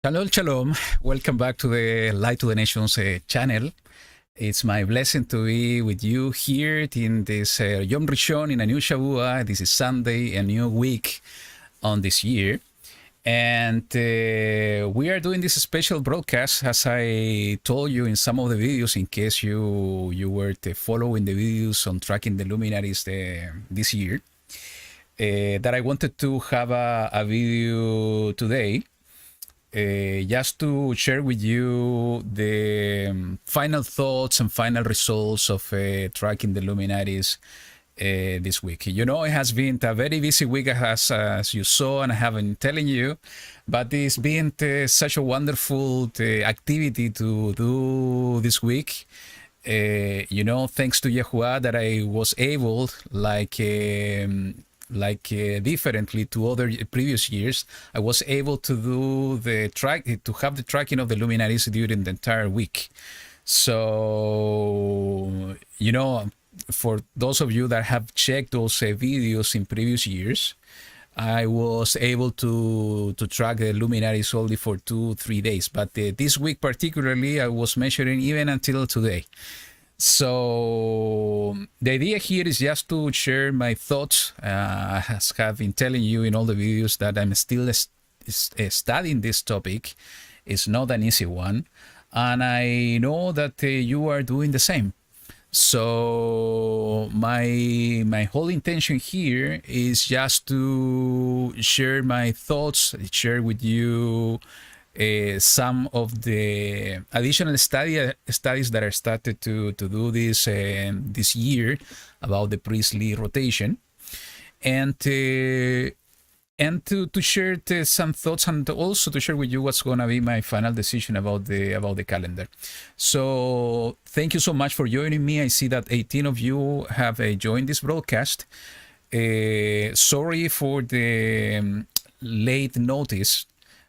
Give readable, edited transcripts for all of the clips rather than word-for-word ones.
Shalom, shalom. Welcome back to the Light to the Nations channel. It's my blessing to be with you here in this Yom Rishon in a new YaHuWaH. This is Sunday, a new week on this year. And we are doing this special broadcast, as I told you in some of the videos, in case you were following the videos on tracking the luminaries this year, that I wanted to have a video today. Just to share with you the final thoughts and final results of tracking the luminaries this week. You know, it has been a very busy week, as you saw, and I have been telling you, but it's been such a wonderful activity to do this week. You know, thanks to YaHuWaH, that I was able, differently to other previous years, I was able to do to have the tracking of the luminaries during the entire week. So, you know, for those of you that have checked those videos in previous years, I was able to track the luminaries only for 2-3 days, but this week particularly, I was measuring even until today. So the idea here is just to share my thoughts. As I have been telling you in all the videos, that I'm still studying this topic. It's not an easy one, and I know that you are doing the same. So my whole intention here is just to share my thoughts, share with you some of the additional studies that are started to do this year about the priestly rotation, and to share some thoughts, and also to share with you what's going to be my final decision about the calendar. So thank you so much for joining me. I see that 18 of you have joined this broadcast. Sorry for the late notice,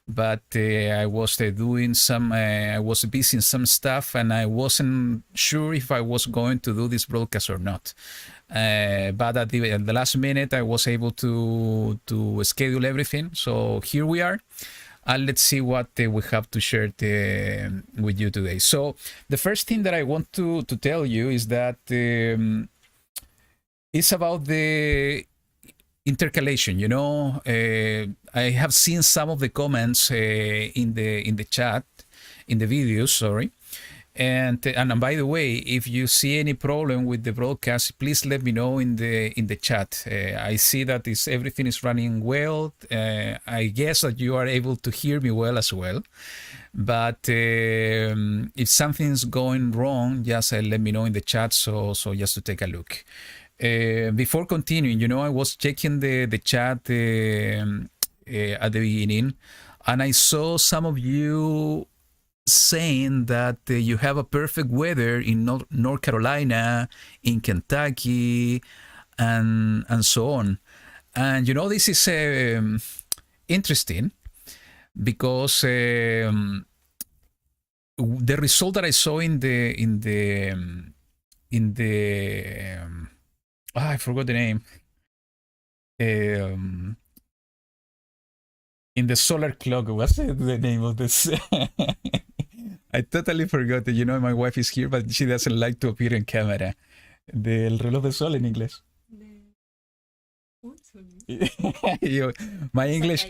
but I was doing I was busy in some stuff, and I wasn't sure if I was going to do this broadcast or not. But at the last minute, I was able to schedule everything. So here we are. Let's see what we have to share with you today. So the first thing that I want to tell you is that it's about the intercalation. You know, I have seen some of the comments in the chat, in the videos, sorry. And by the way, if you see any problem with the broadcast, please let me know in the chat. I see that everything is running well. I guess that you are able to hear me well as well. But if something's going wrong, just let me know in the chat. So just to take a look. Before continuing, you know, I was checking the chat at the beginning, and I saw some of you saying that you have a perfect weather in North Carolina, in Kentucky, and so on. And you know, this is interesting, because the result that I saw in the I forgot the name. In the solar clock, what's the name of this? I totally forgot. You know, my wife is here, but she doesn't like to appear in camera. El reloj de sol en inglés. My English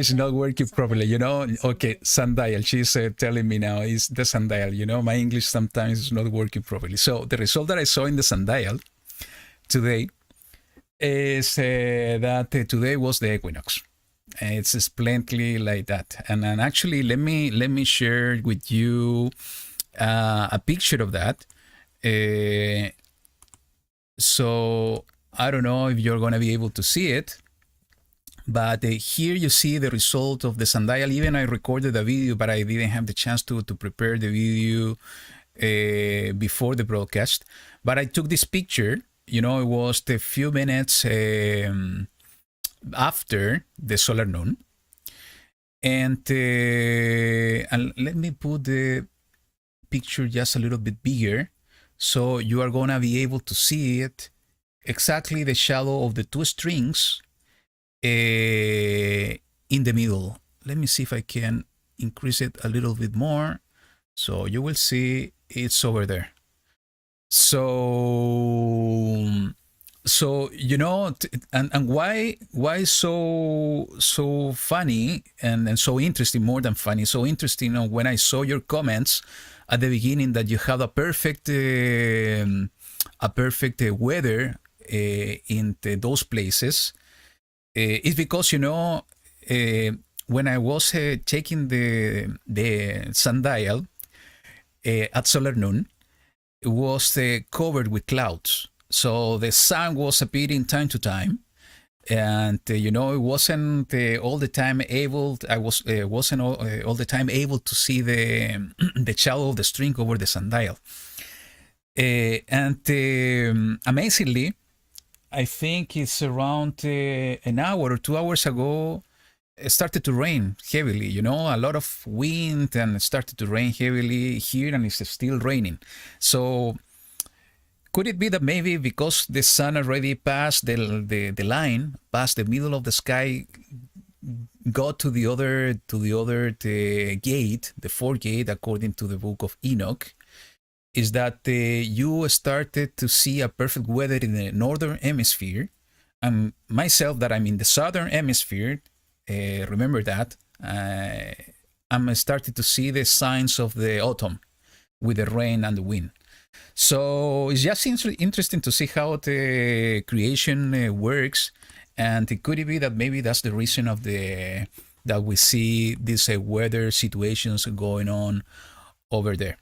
is not working properly, you know. Okay, sundial. She's telling me now is the sundial. You know, my English sometimes is not working properly. So the result that I saw in the sundial today is that today was the equinox. It's plainly like that. And actually, let me share with you a picture of that. So I don't know if you're going to be able to see it, but here you see the result of the sundial. Even I recorded a video, but I didn't have the chance to prepare the video before the broadcast. But I took this picture. You know, it was a few minutes after the solar noon. And let me put the picture just a little bit bigger, so you are going to be able to see it, exactly the shadow of the two strings in the middle. let me see if I can increase it a little bit more. So you will see it's over there. So you know, and why so funny and so interesting, more than funny, so interesting, when I saw your comments at the beginning that you have a perfect weather in those places, is because when I was checking the sundial at solar noon, it was covered with clouds. So the sun was appearing time to time, and it wasn't all the time able. I wasn't all the time able to see the the shadow of the string over the sundial. And amazingly, I think it's around an hour or 2 hours ago, it started to rain heavily, a lot of wind, and it started to rain heavily here, and it's still raining. So could it be that maybe because the sun already passed the line, past the middle of the sky, got to the other gate, the fourth gate, according to the book of Enoch, is that you started to see a perfect weather in the northern hemisphere, and myself that I'm in the southern hemisphere, remember that, I'm starting to see the signs of the autumn with the rain and the wind. So it's just interesting to see how the creation works, and it could be that maybe that's the reason of that we see these weather situations going on over there.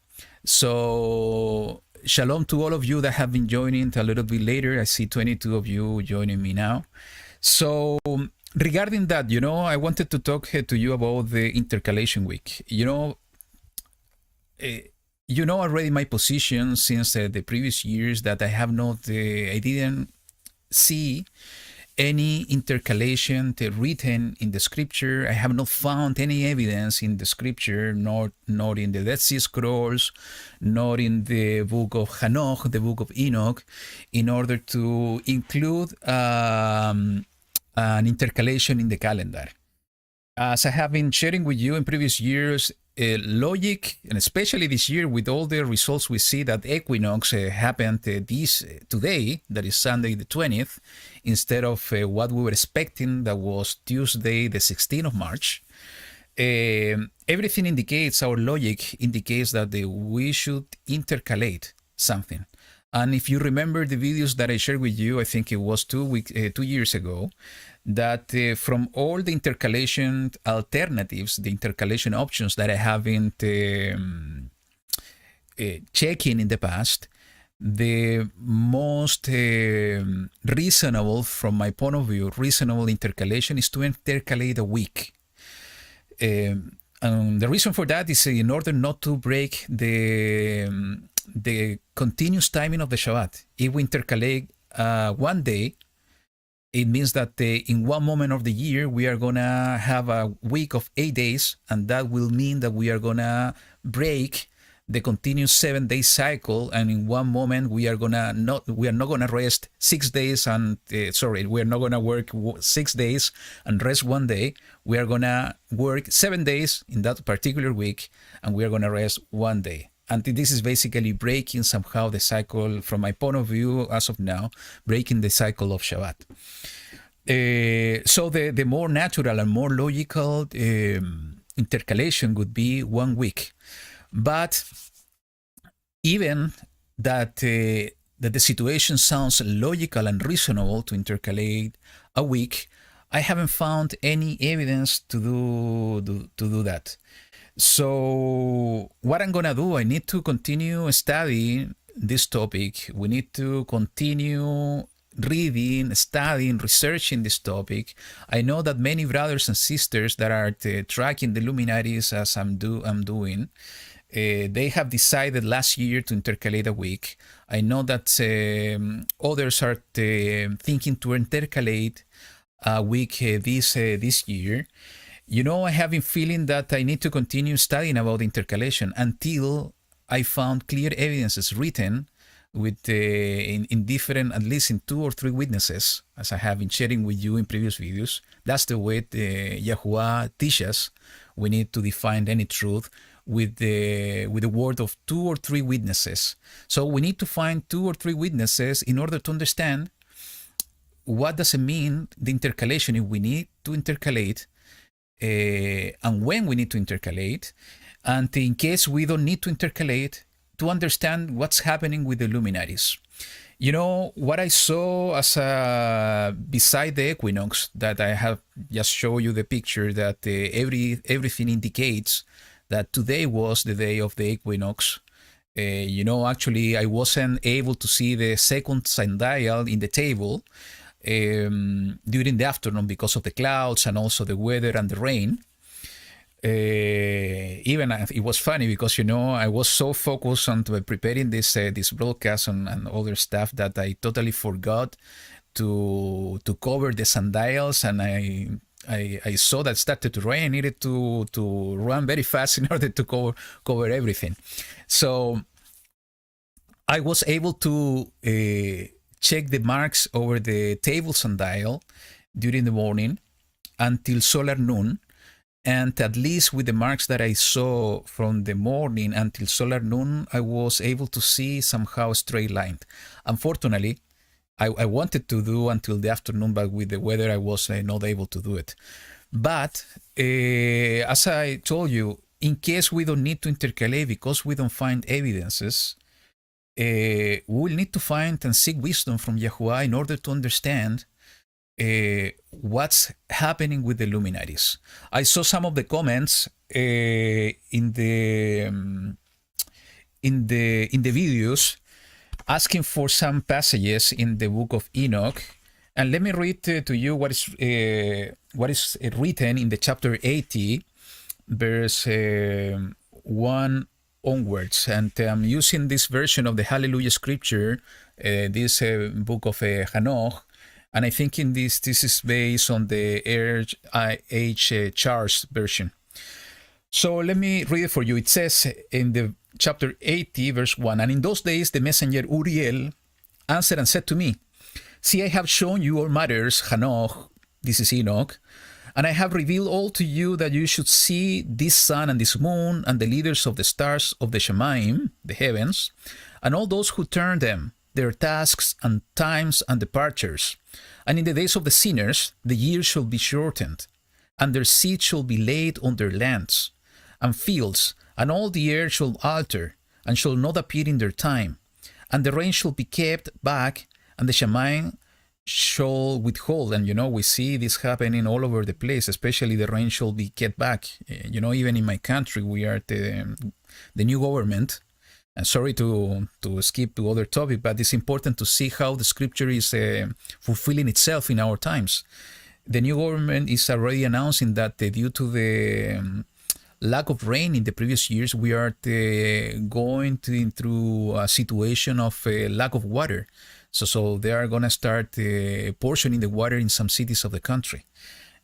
So shalom to all of you that have been joining a little bit later. I see 22 of you joining me now. So regarding that, I wanted to talk to you about the intercalation week. You know already my position since the previous years that I didn't see any intercalation written in the scripture. I have not found any evidence in the scripture, nor in the Dead Sea Scrolls, nor in the book of Hanoch, the book of Enoch, in order to include an intercalation in the calendar. As I have been sharing with you in previous years, logic, and especially this year with all the results we see that equinox happened today, that is Sunday the 20th, instead of what we were expecting, that was Tuesday the 16th of March. Everything indicates, our logic indicates that we should intercalate something. And if you remember the videos that I shared with you, I think it was 2 years ago, that from all the intercalation alternatives, the intercalation options that I have been checking in the past, the most reasonable, from my point of view, reasonable intercalation is to intercalate a week. And the reason for that is in order not to break the continuous timing of the Shabbat. If we intercalate one day, it means that in one moment of the year, we are going to have a week of 8 days, and that will mean that we are going to break the continuous 7-day cycle, and in one moment we are not going to rest 6 days and we are not going to work 6 days and rest 1 day. We are going to work 7 days in that particular week, and we are going to rest 1 day. And this is basically breaking somehow the cycle, from my point of view as of now, breaking the cycle of Shabbat. So the more natural and more logical intercalation would be 1 week. But even that the situation sounds logical and reasonable to intercalate a week, I haven't found any evidence to do that. So what I'm going to do, I need to continue studying this topic. We need to continue reading, studying, researching this topic. I know that many brothers and sisters that are tracking the luminaries as I'm doing, they have decided last year to intercalate a week. I know that others are thinking to intercalate a week this year. I have been feeling that I need to continue studying about intercalation until I found clear evidences written with in different, at least in 2 or 3 witnesses, as I have been sharing with you in previous videos. That's the way YaHuWaH teaches. We need to define any truth with the word of 2 or 3 witnesses. So we need to find 2 or 3 witnesses in order to understand what does it mean, the intercalation, if we need to intercalate, and when we need to intercalate, and in case we don't need to intercalate, to understand what's happening with the luminaries. You know, what I saw as beside the equinox, that I have just shown you the picture, that everything indicates that today was the day of the equinox. You know, actually, I wasn't able to see the second sundial in the table during the afternoon because of the clouds and also the weather and the rain. Even it was funny because, you know, I was so focused on preparing this broadcast and other stuff that I totally forgot to cover the sundials, and I saw that it started to rain. I needed to run very fast in order to cover everything. So I was able to check the marks over the table sundial during the morning until solar noon. And at least with the marks that I saw from the morning until solar noon, I was able to see somehow straight line. Unfortunately, I wanted to do until the afternoon, but with the weather, I was not able to do it. But as I told you, in case we don't need to intercalate because we don't find evidences, we'll need to find and seek wisdom from YaHuWaH in order to understand what's happening with the luminaries. I saw some of the comments in the videos asking for some passages in the book of Enoch, and let me read to you what is written in the chapter 80, verse 1 onwards. And I'm using this version of the Hallelujah Scripture, this book of Hanoch. And I think in this is based on the H. Charles version. So let me read it for you. It says in the chapter 80, verse 1, "And in those days the messenger Uriel answered and said to me, See, I have shown you all matters, Hanoch," this is Enoch, "and I have revealed all to you that you should see this sun and this moon and the leaders of the stars of the Shemaim, the heavens, and all those who turn them, their tasks and times and departures. And in the days of the sinners, the years shall be shortened, and their seed shall be laid on their lands and fields, and all the earth shall alter, and shall not appear in their time. And the rain shall be kept back, and the Shemaim shall withhold." And, you know, we see this happening all over the place, especially the rain shall be kept back. You know, even in my country, we are the new government. And sorry to skip to other topic, but it's important to see how the scripture is fulfilling itself in our times. The new government is already announcing that due to the lack of rain in the previous years, we are going through a situation of lack of water. So they are going to start portioning the water in some cities of the country.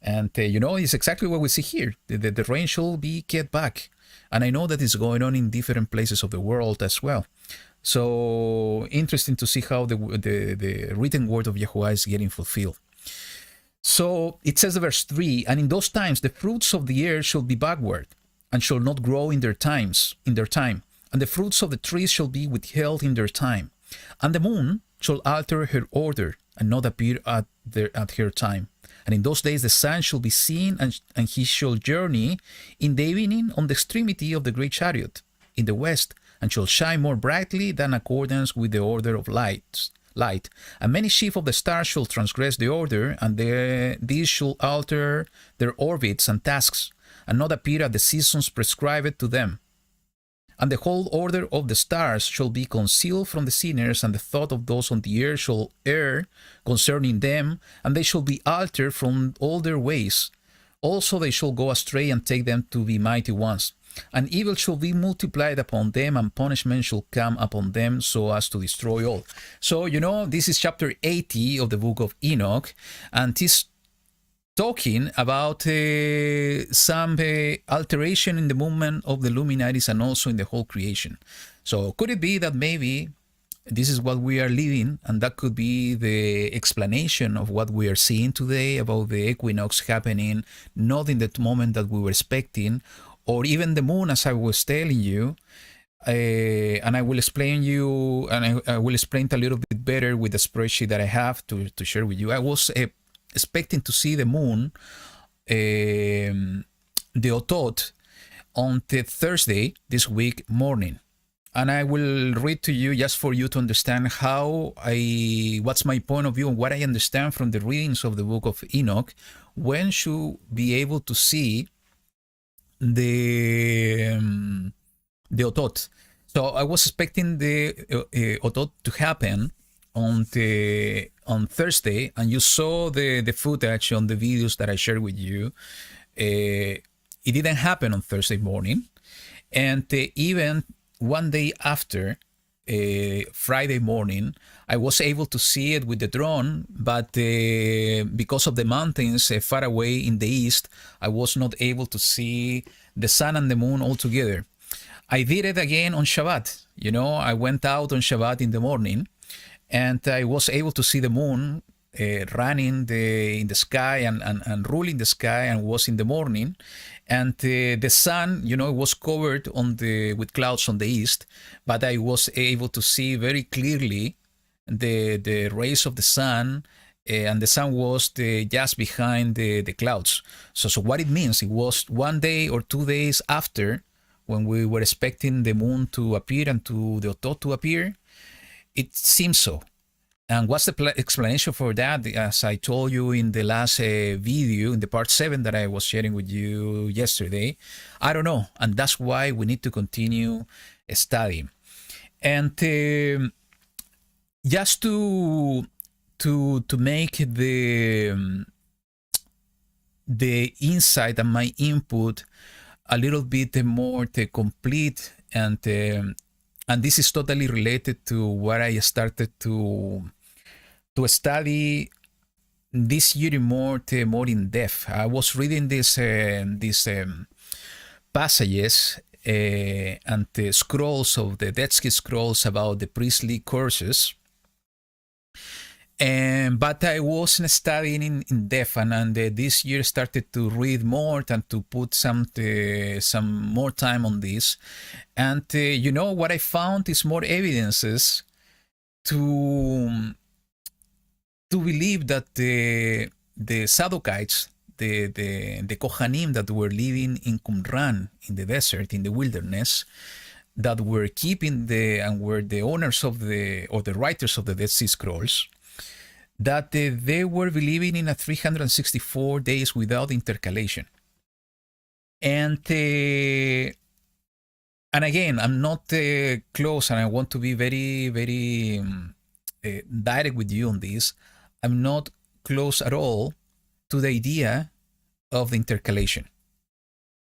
And, you know, it's exactly what we see here. The rain shall be kept back. And I know that it's going on in different places of the world as well. So interesting to see how the written word of YaHuWaH is getting fulfilled. So it says in verse 3, "And in those times the fruits of the earth shall be backward, and shall not grow in their time. And the fruits of the trees shall be withheld in their time. And the moon shall alter her order, and not appear at her time. And in those days the sun shall be seen, and he shall journey in the evening on the extremity of the great chariot in the west, and shall shine more brightly than accordance with the order of light. And many sheaf of the stars shall transgress the order, and these shall alter their orbits and tasks, and not appear at the seasons prescribed to them. And the whole order of the stars shall be concealed from the sinners, and the thought of those on the earth shall err concerning them, and they shall be altered from all their ways. Also they shall go astray, and take them to be mighty ones. And evil shall be multiplied upon them, and punishment shall come upon them, so as to destroy all." So, you know, this is chapter 80 of the book of Enoch, and this talking about some alteration in the movement of the luminaries and also in the whole creation. So could it be that maybe this is what we are living, and that could be the explanation of what we are seeing today about the equinox happening not in the moment that we were expecting, or even the moon, as I was telling you. And I will explain you, and I will explain it a little bit better with the spreadsheet that I have to share with you. I was expecting to see the moon, the Otot, on the Thursday this week morning. And I will read to you just for you to understand what's my point of view and what I understand from the readings of the book of Enoch. When should be able to see the Otot. So I was expecting the Otot to happen on Thursday, and you saw the footage on the videos that I shared with you. It didn't happen on Thursday morning, and even one day after, Friday morning, I was able to see it with the drone, but because of the mountains far away in the east, I was not able to see the sun and the moon all together. I did it again on Shabbat. I went out on Shabbat in the morning, and I was able to see the moon running in the sky and ruling the sky, and was in the morning. And the sun, it was covered with clouds on the east, but I was able to see very clearly the rays of the sun, and the sun was just behind the clouds. So what it means, it was 1 day or 2 days after when we were expecting the moon to appear and the Otot to appear. It seems so. And what's the explanation for that? As I told you in the last video, in the part 7 that I was sharing with you yesterday, I don't know. And that's why we need to continue studying. And just to make the insight and my input a little bit more complete, and this is totally related to what I started to study this year more in depth. I was reading these passages and the scrolls of the Dead Sea Scrolls about the priestly curses. But I wasn't studying in depth, and this year started to read more and to put some more time on this. And what I found is more evidences to believe that the Sadukites, the Kohanim that were living in Qumran, in the desert, in the wilderness, that were keeping and were the owners of the writers of the Dead Sea Scrolls, that they were believing in a 364 days without intercalation. And again, I'm not close, and I want to be very, very direct with you on this. I'm not close at all to the idea of the intercalation.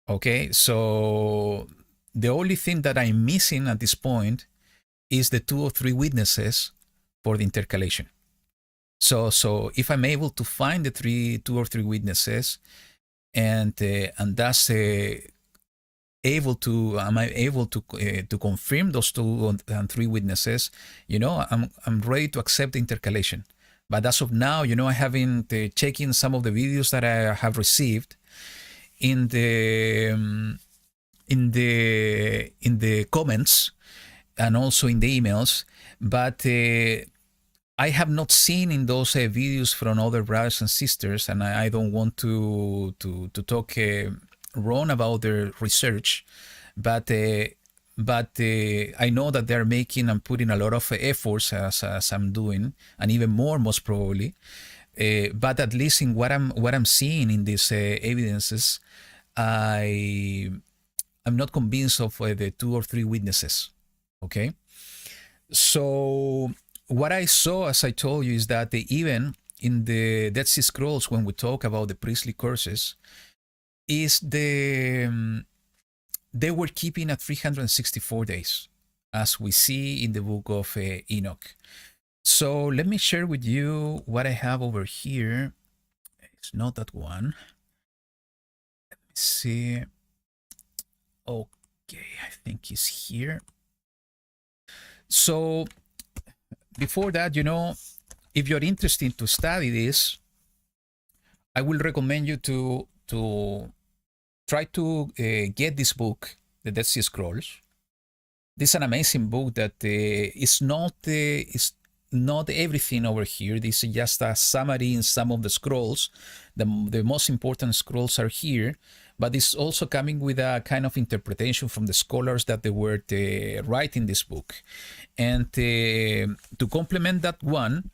Okay, so the only thing that I'm missing at this point is the 2 or 3 witnesses for the intercalation. So if I'm able to find the 2 or 3 witnesses, and that's am I able to confirm those 2 and 3 witnesses, I'm ready to accept the intercalation. But as of now, I haven't checking some of the videos that I have received in the comments and also in the emails, but I have not seen in those videos from other brothers and sisters, and I don't want to talk wrong about their research, but I know that they're making and putting a lot of efforts as I'm doing, and even more most probably. But at least in what I'm seeing in these evidences, I'm not convinced of the 2 or 3 witnesses. Okay, so what I saw, as I told you, is that even in the Dead Sea Scrolls, when we talk about the priestly curses, is they were keeping at 364 days, as we see in the book of Enoch. So let me share with you what I have over here. It's not that one. Let me see. Okay, I think it's here. So before that, if you're interested to study this, I will recommend you to try to get this book, the Dead Sea Scrolls. This is an amazing book that is not everything over here. This is just a summary in some of the scrolls. The most important scrolls are here, but it's also coming with a kind of interpretation from the scholars that they were writing this book. And to complement that one,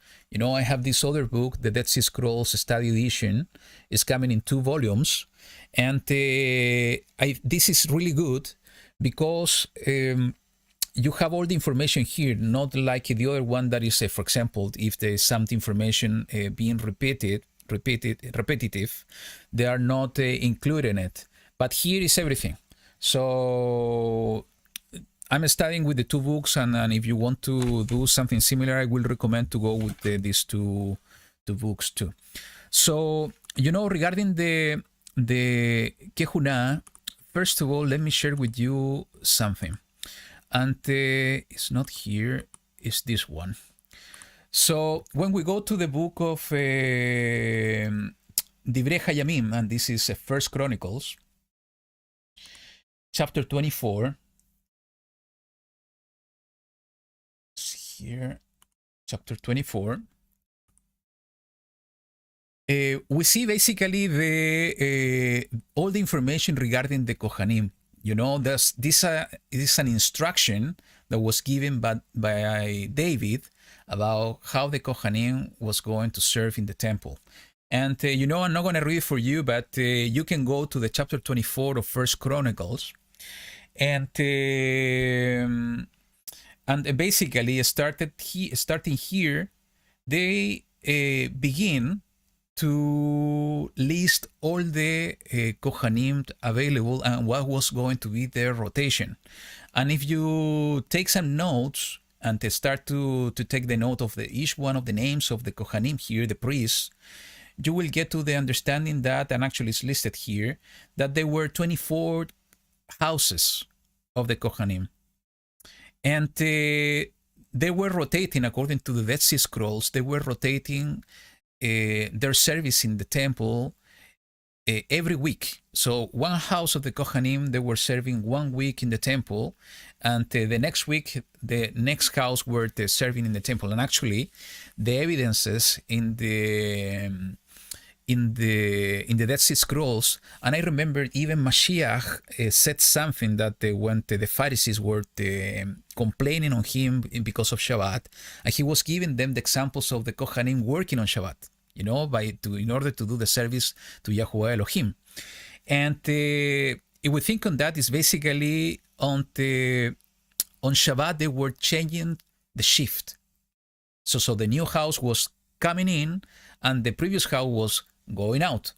I have this other book, the Dead Sea Scrolls Study Edition. It's coming in 2 volumes, and this is really good because you have all the information here, not like the other one that is, for example, if there is some information being repetitive, they are not included in it. But here is everything. So I'm studying with the 2 books, and if you want to do something similar, I will recommend to go with these two books too. So, regarding the YaHuWaH, first of all, let me share with you something. And it's not here, it's this one. So when we go to the book of Divrei Hayamim, and this is First Chronicles, chapter 24. Here, chapter 24. We see basically all the information regarding the Kohanim. This is an instruction that was given by David about how the Kohanim was going to serve in the temple. And, I'm not going to read it for you, but you can go to the chapter 24 of First Chronicles. And basically, starting here, they begin to list all the Kohanim available and what was going to be their rotation. And if you take some notes and start to take the note of each one of the names of the Kohanim here, the priests, you will get to the understanding that, and actually it's listed here, that there were 24 houses of the Kohanim. And they were rotating, according to the Dead Sea Scrolls, they were rotating their service in the temple every week. So one house of the Kohanim, they were serving 1 week in the temple, and the next week, the next house were serving in the temple. And actually, the evidences in the Dead Sea Scrolls, and I remember even Mashiach said something that when the Pharisees were complaining on him because of Shabbat, and he was giving them the examples of the Kohanim working on Shabbat, in order to do the service to YaHuWaH Elohim. And if we think on that, is basically on Shabbat they were changing the shift. So the new house was coming in, and the previous house was going out.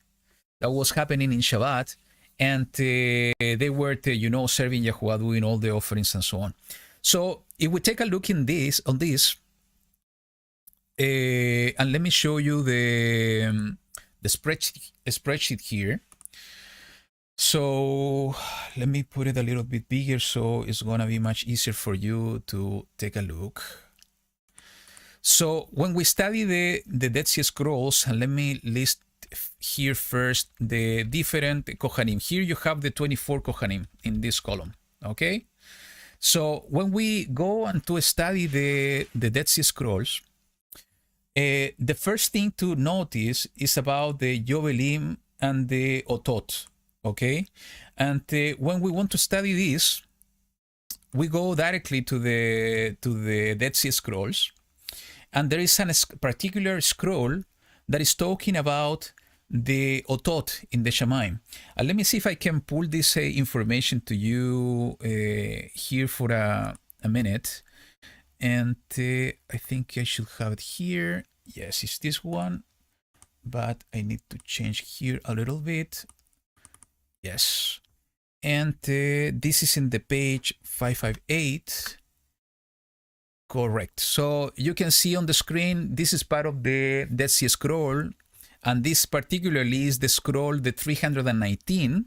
That was happening in Shabbat, and they were, serving YaHuWaH, doing all the offerings and so on. So if we take a look on this, and let me show you the spreadsheet here. So let me put it a little bit bigger so it's gonna be much easier for you to take a look. So when we study the Dead Sea Scrolls, and let me list here first the different Kohanim. Here you have the 24 Kohanim in this column, okay? So when we go and to study the Dead Sea Scrolls, the first thing to notice is about the Yovelim and the Otot, okay? And when we want to study this, we go directly to the Dead Sea Scrolls, and there is a particular scroll that is talking about the Otot in the Shemaim. Let me see if I can pull this information to you here for a minute. And I think I should have it here. Yes, it's this one, but I need to change here a little bit. Yes. And this is in the page 558. Correct. So you can see on the screen, this is part of the Dead Sea Scroll, and this particularly is the scroll, the 319,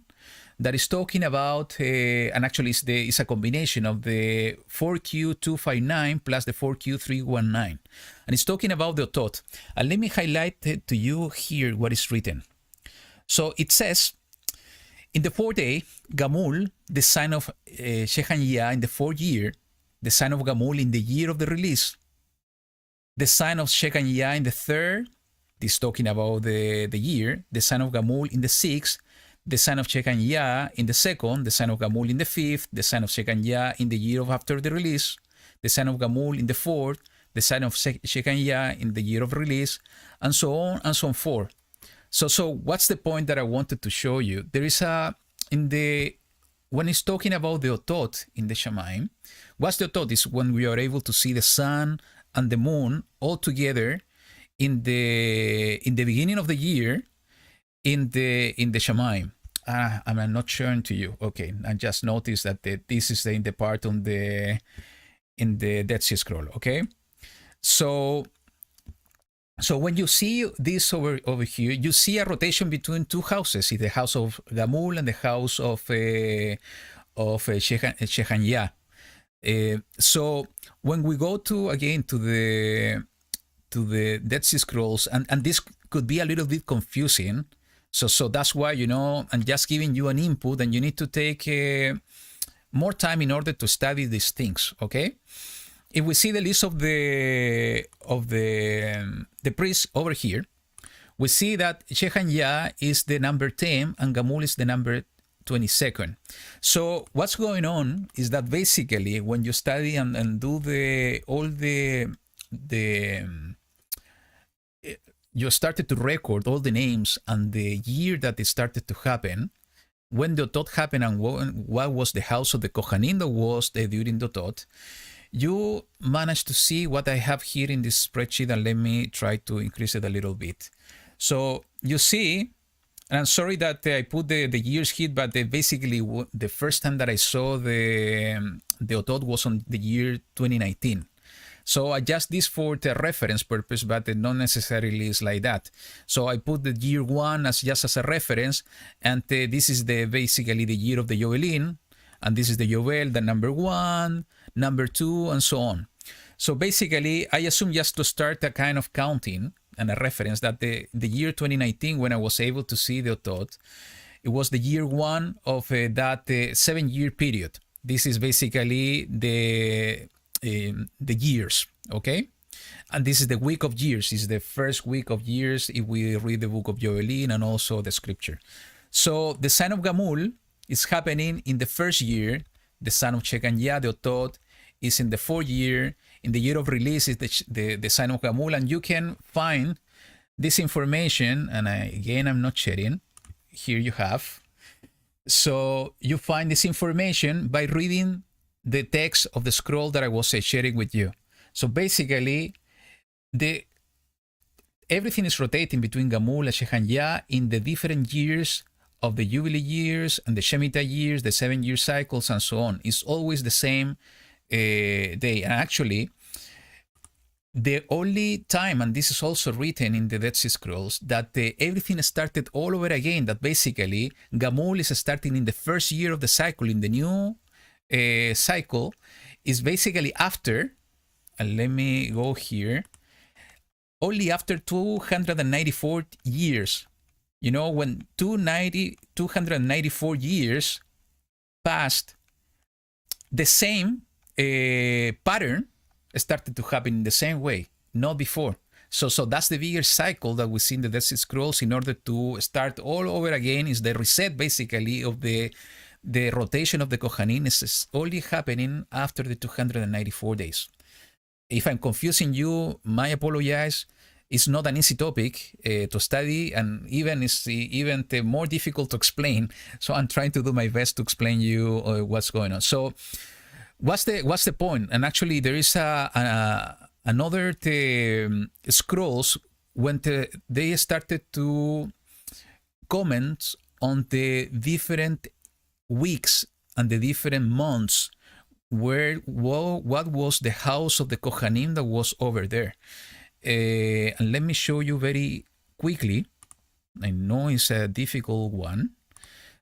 that is talking about, and actually it's a combination of the 4Q259 plus the 4Q319. And it's talking about the otot. And let me highlight to you here what is written. So it says, in the 4th day, Gamul, the sign of YaHuWaH in the 4th year, the sign of Gamul in the year of the release, the sign of YaHuWaH in the 3rd, this talking about the year, the sign of Gamul in the 6th, the sign of YaHuWaH in the 2nd, the sign of Gamul in the 5th, the sign of YaHuWaH in the year of after the release, the sign of Gamul in the 4th, the sign of YaHuWaH in the year of release, and so on and so forth. So what's the point that I wanted to show you? There is when it's talking about the otot in the Shemaim, what's the otot? Is when we are able to see the sun and the moon all together in the beginning of the year in the Shemaim. I'm not showing to you. Okay, I just noticed that this is in the part in the Dead Sea Scroll. Okay, so when you see this over here, you see a rotation between two houses, the house of Gamul and the house of YaHuWaH. So when we go to the Dead Sea Scrolls, and this could be a little bit confusing. So that's why, I'm just giving you an input, and you need to take more time in order to study these things. Okay. If we see the list of the priests over here, we see that YaHuWaH is the number 10 and Gamul is the number 22nd. So what's going on is that basically when you study and do you started to record all the names and the year that it started to happen, when the otot happened, and what was the house of the Kohanim that was during the otot, you manage to see what I have here in this spreadsheet, and let me try to increase it a little bit. So you see, and I'm sorry that I put the years here, but basically the first time that I saw the otot was on the year 2019. So I adjust this for the reference purpose, but not necessarily is like that. So I put the year 1 just as a reference, and this is basically the year of the Yovelin, and this is the Yovel, the number 1, number 2, and so on. So basically, I assume just to start a kind of counting and a reference that the year 2019, when I was able to see the otot, it was the year 1 of that 7-year period. This is basically the years, okay? And this is the week of years. This is the first week of years if we read the book of Yovelin and also the scripture. So the sign of Gamul is happening in the first year. The sign of YaHuWaH, the otot, is in the 4th year. In the year of release is the sign of Gamul, and you can find this information, and I'm not sharing. Here you have. So you find this information by reading the text of the scroll that I was sharing with you. So basically, everything is rotating between Gamul and YaHuWaH in the different years of the Jubilee years and the Shemitah years, the 7-year cycles, and so on. It's always the same day. And actually, the only time, and this is also written in the Dead Sea Scrolls, that everything started all over again, that basically Gamul is starting in the first year of the cycle, in the new cycle, is basically after, and let me go here, only after 294 years. When 294 years passed, the same pattern started to happen in the same way, not before. So that's the bigger cycle that we see in the Dead Sea Scrolls. In order to start all over again, is the reset basically of the rotation of the Kohanim is only happening after the 294 days. If I'm confusing you, my apologize. It's not an easy topic to study, and it's even more difficult to explain. So I'm trying to do my best to explain you what's going on. So what's the point? And actually, there is another scrolls when they started to comment on the different weeks and the different months what was the house of the Kohanim that was over there. And let me show you very quickly. I know it's a difficult one,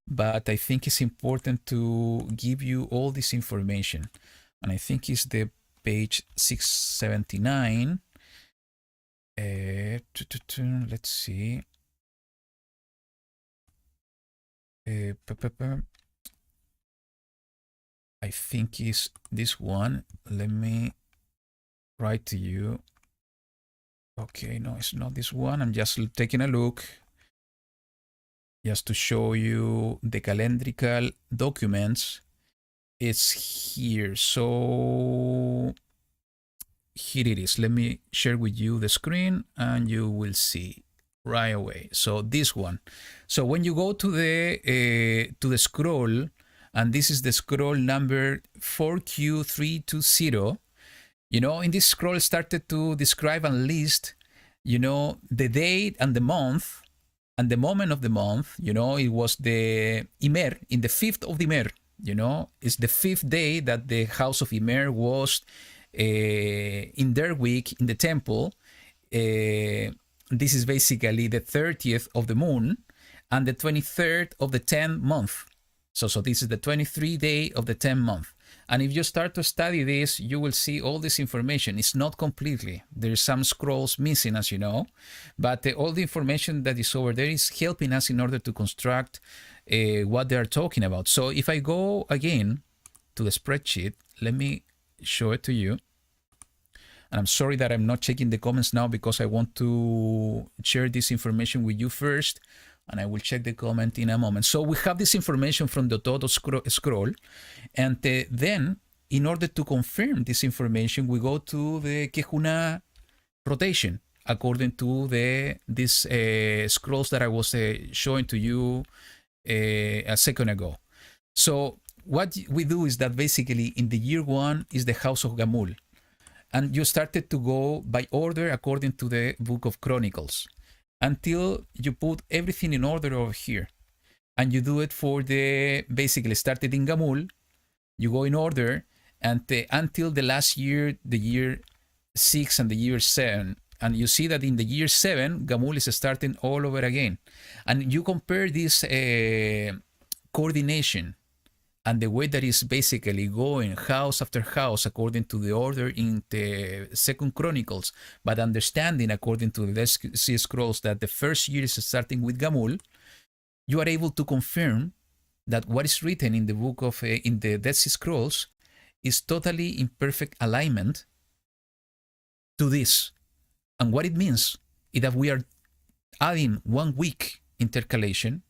but I think it's important to give you all this information. And I think it's the page 679. Let's see. I think it's this one. Let me write to you. Okay, no, it's not this one. I'm just taking a look just to show you the calendrical documents. It's here. So here it is. Let me share with you the screen and you will see right away. So this one. So when you go to the scroll, and this is the scroll number 4Q320, in this scroll started to describe and list, the date and the month and the moment of the month. It was the Imer, in the 5th of the Imer. It's the 5th day that the house of Imer was in their week in the temple. This is basically the 30th of the moon and the 23rd of the 10th month. So this is the 23rd day of the 10th month. And if you start to study this, you will see all this information. It's not completely. There's some scrolls missing, as you know, but all the information that is over there is helping us in order to construct what they are talking about. So if I go again to the spreadsheet, let me show it to you. And I'm sorry that I'm not checking the comments now because I want to share this information with you first, and I will check the comment in a moment. So we have this information from the Todo scroll, and then in order to confirm this information, we go to the Kehuna rotation according to these scrolls that I was showing to you a second ago. So what we do is that basically in the year 1 is the house of Gamul. And you started to go by order according to the Book of Chronicles until you put everything in order over here. And you do it for basically started in Gamul, you go in order and until the last year, the year 6 and the year 7. And you see that in the year 7, Gamul is starting all over again. And you compare this coordination and the way that is basically going house after house according to the order in the Second Chronicles, but understanding according to the Dead Sea Scrolls that the first year is starting with Gamul, you are able to confirm that what is written in the book of in the Dead Sea Scrolls is totally in perfect alignment to this. And what it means is that we are adding 1 week intercalation.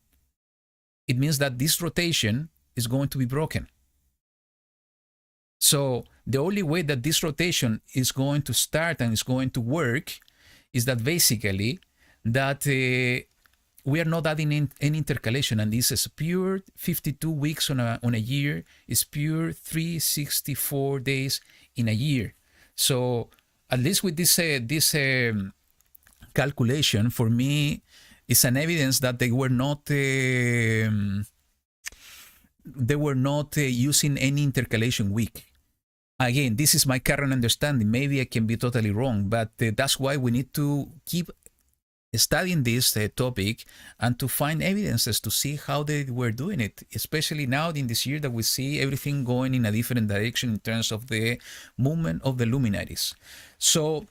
It means that this rotation is going to be broken. So the only way that this rotation is going to start and is going to work is that basically that we are not adding in any intercalation, and this is pure 52 weeks on a year, is pure 364 days in a year. So at least with this calculation, for me, is an evidence that they were not using any intercalation week. Again, this is my current understanding. Maybe I can be totally wrong, but that's why we need to keep studying this topic and to find evidences to see how they were doing it, especially now in this year that we see everything going in a different direction in terms of the movement of the luminaries. So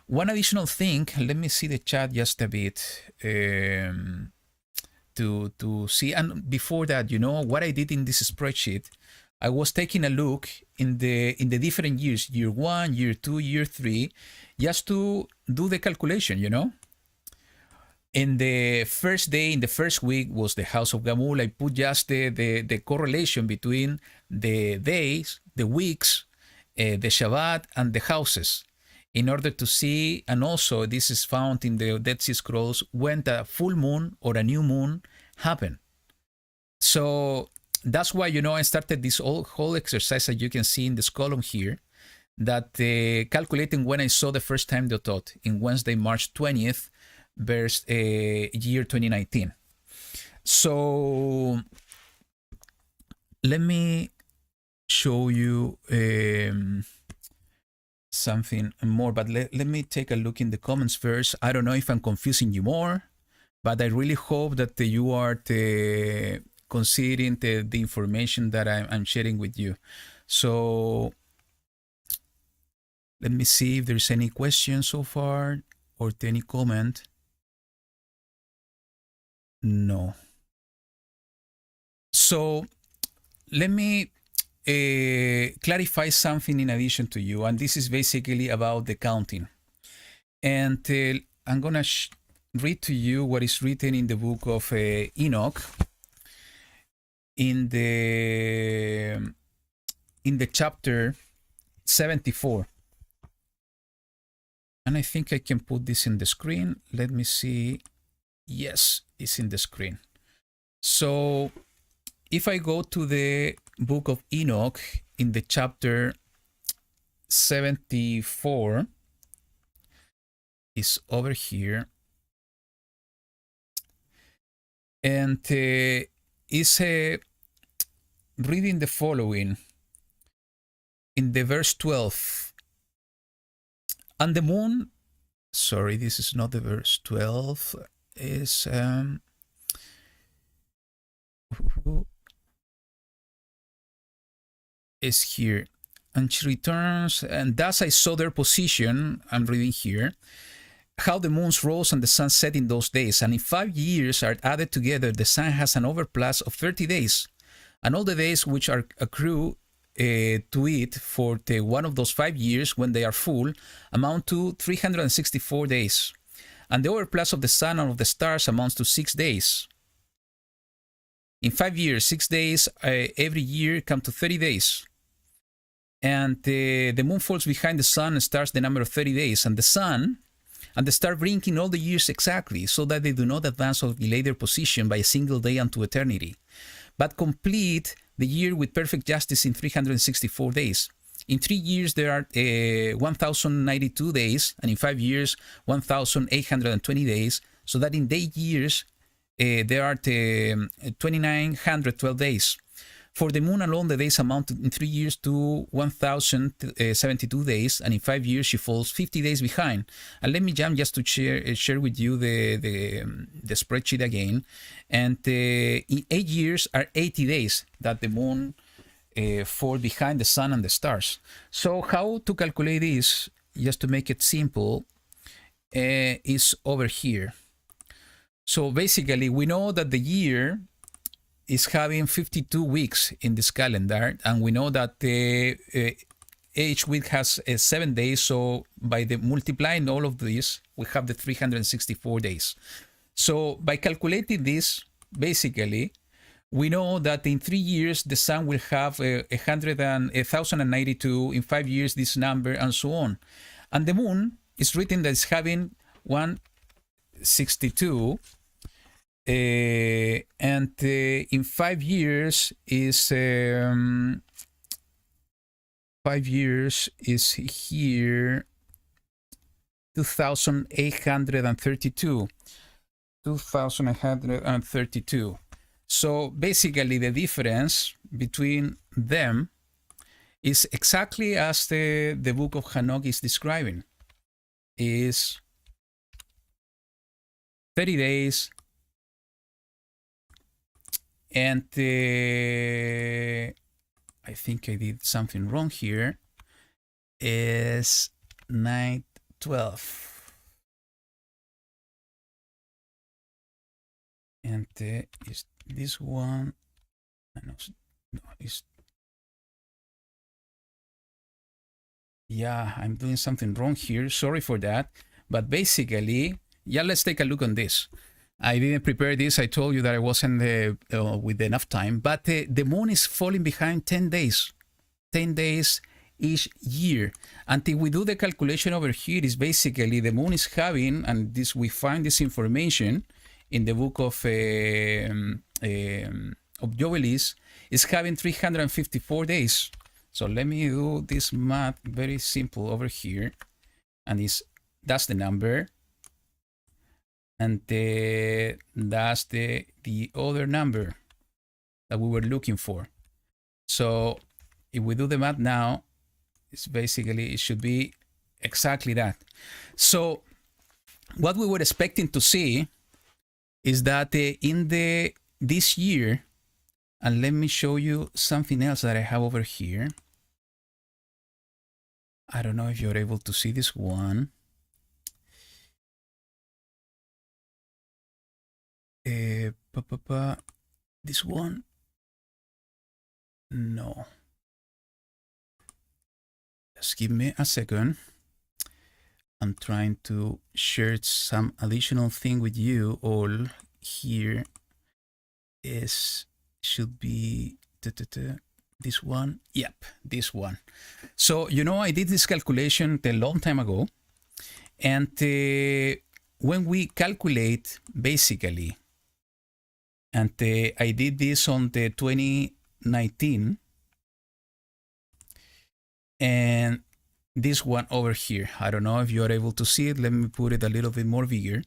one additional thing, let me see the chat just a bit. To see, and before that, what I did in this spreadsheet, I was taking a look in the different years, year 1, year 2, year 3, just to do the calculation. In the first day, in the first week was the house of Gamul. I put just the correlation between the days, the weeks, the Shabbat, and the houses, in order to see, and also this is found in the Dead Sea Scrolls, when the full moon or a new moon happen. So that's why, I started this whole exercise that you can see in this column here, that calculating when I saw the first time the thought in Wednesday, March 20th, verse year 2019. So let me show you something more, but let me take a look in the comments first. I don't know if I'm confusing you more, but I really hope that you are considering the information that I'm sharing with you. So let me see if there's any questions so far or any comment. No. So let me clarify something in addition to you, and this is basically about the counting. And I'm gonna read to you what is written in the book of Enoch, in the chapter 74. And I think I can put this in the screen. Let me see. Yes, it's in the screen. So if I go to the book of Enoch in the chapter 74, is over here, and is reading the following in the verse 12. And the moon, sorry, this is not the verse 12, is here. And she returns, and thus I saw their position, I'm reading here, how the moons rose and the sun set in those days. And if 5 years are added together, the sun has an overplus of 30 days. And all the days which are accrue to it for the one of those 5 years when they are full amount to 364 days. And the overplus of the sun and of the stars amounts to 6 days. In 5 years, 6 days every year come to 30 days. And the moon falls behind the sun and stars the number of 30 days. And the sun and the star bring in all the years exactly, so that they do not advance or delay their position by a single day unto eternity, but complete the year with perfect justice in 364 days. In 3 years there are 1,092 days, and in 5 years 1,820 days, so that in 8 years there are 2,912 days. For the moon alone, the days amount in 3 years to 1,072 days, and in 5 years she falls 50 days behind. And let me jump just to share with you the spreadsheet again. And in 8 years are 80 days that the moon fall behind the sun and the stars. So how to calculate this, just to make it simple, is over here. So basically, we know that the year is having 52 weeks in this calendar, and we know that each week has 7 days. So by the multiplying all of this, we have the 364 days. So by calculating this, basically, we know that in 3 years the sun will have 1,092. In 5 years, this number, and so on. And the moon is written that it's having 162. And in 5 years is 5 years is here 2,832. 2,832. So basically the difference between them is exactly as the book of Enoch is describing, is 30 days. And I think I did something wrong here, is 912. And is this one? No, it's, yeah, I'm doing something wrong here. Sorry for that. But basically, yeah, let's take a look on this. I didn't prepare this. I told you that I wasn't with enough time. But the moon is falling behind 10 days. 10 days each year. Until we do the calculation over here, is basically the moon is having, and this we find this information in the book of Jubilees, is having 354 days. So let me do this math very simple over here. And that's the number. And that's the other number that we were looking for. So if we do the math now, it's basically, it should be exactly that. So what we were expecting to see is that in this year, And let me show you something else that I have over here. I don't know if you're able to see this one. This one? No. Just give me a second. I'm trying to share some additional thing with you all here. Should be this one. Yep, this one. So, you know, I did this calculation a long time ago. And when we calculate, basically, and I did this on the 2019, and this one over here, I don't know if you are able to see it. Let me put it a little bit more bigger.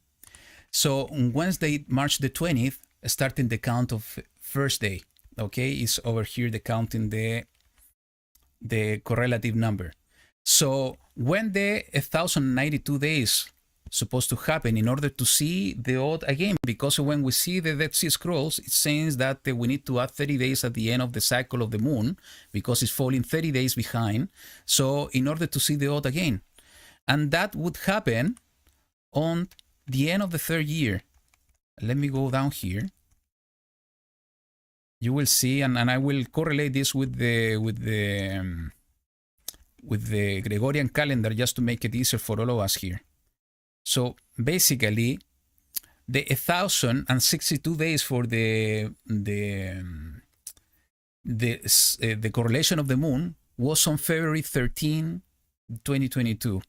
So on Wednesday, March the 20th, starting the count of first day, okay, is over here, the counting the correlative number. So when the 1,092 days supposed to happen in order to see the odd again, because when we see the Dead Sea Scrolls, it says that we need to add 30 days at the end of the cycle of the moon because it's falling 30 days behind. So in order to see the odd again, and that would happen on the end of the third year. Let me go down here. You will see, and I will correlate this with the Gregorian calendar just to make it easier for all of us here. So basically, the 1,062 days for the correlation of the moon was on February 13, 2022,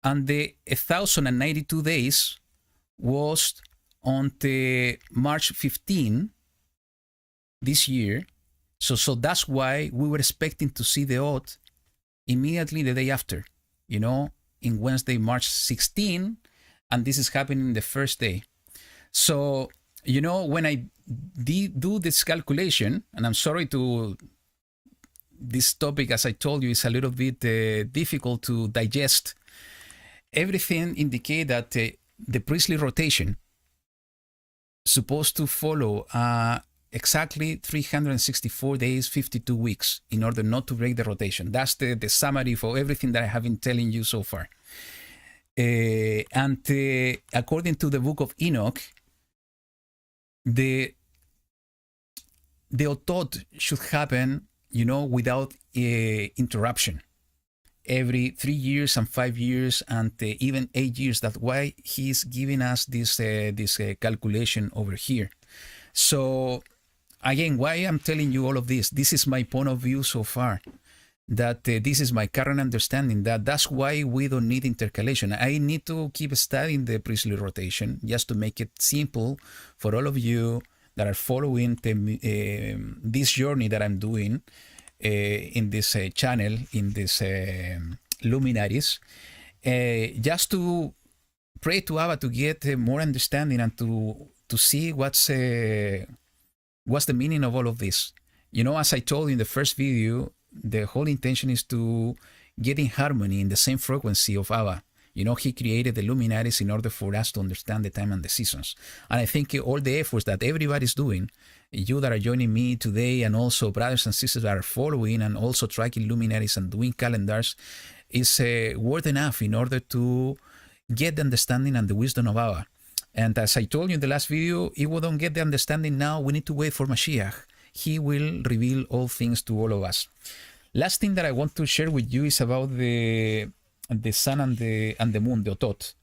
and the 1,092 days was on the March 15 this year. So that's why we were expecting to see the odd immediately the day after, you know, in Wednesday, March 16, and this is happening the first day. So, you know, when I do this calculation, and I'm sorry to, this topic, as I told you, is a little bit difficult to digest. Everything indicate that the priestly rotation supposed to follow exactly 364 days, 52 weeks in order not to break the rotation. That's the summary for everything that I have been telling you so far. And according to the book of Enoch, the Otot should happen, you know, without interruption. Every 3 years and 5 years and even 8 years. That's why he's giving us this calculation over here. So again, why I'm telling you all of this? This is my point of view so far. That this is my current understanding. That's why we don't need intercalation. I need to keep studying the priestly rotation just to make it simple for all of you that are following this journey that I'm doing in this channel, in this Luminaries, just to pray to Abba to get more understanding and to see what's the meaning of all of this. You know, as I told you in the first video, the whole intention is to get in harmony in the same frequency of Abba. You know, he created the luminaries in order for us to understand the time and the seasons. And I think all the efforts that everybody's doing, you that are joining me today, and also brothers and sisters that are following and also tracking luminaries and doing calendars, is worth enough in order to get the understanding and the wisdom of Abba. And as I told you in the last video, if we don't get the understanding now, we need to wait for Mashiach. He will reveal all things to all of us. Last thing that I want to share with you is about the sun and the moon, the Otot.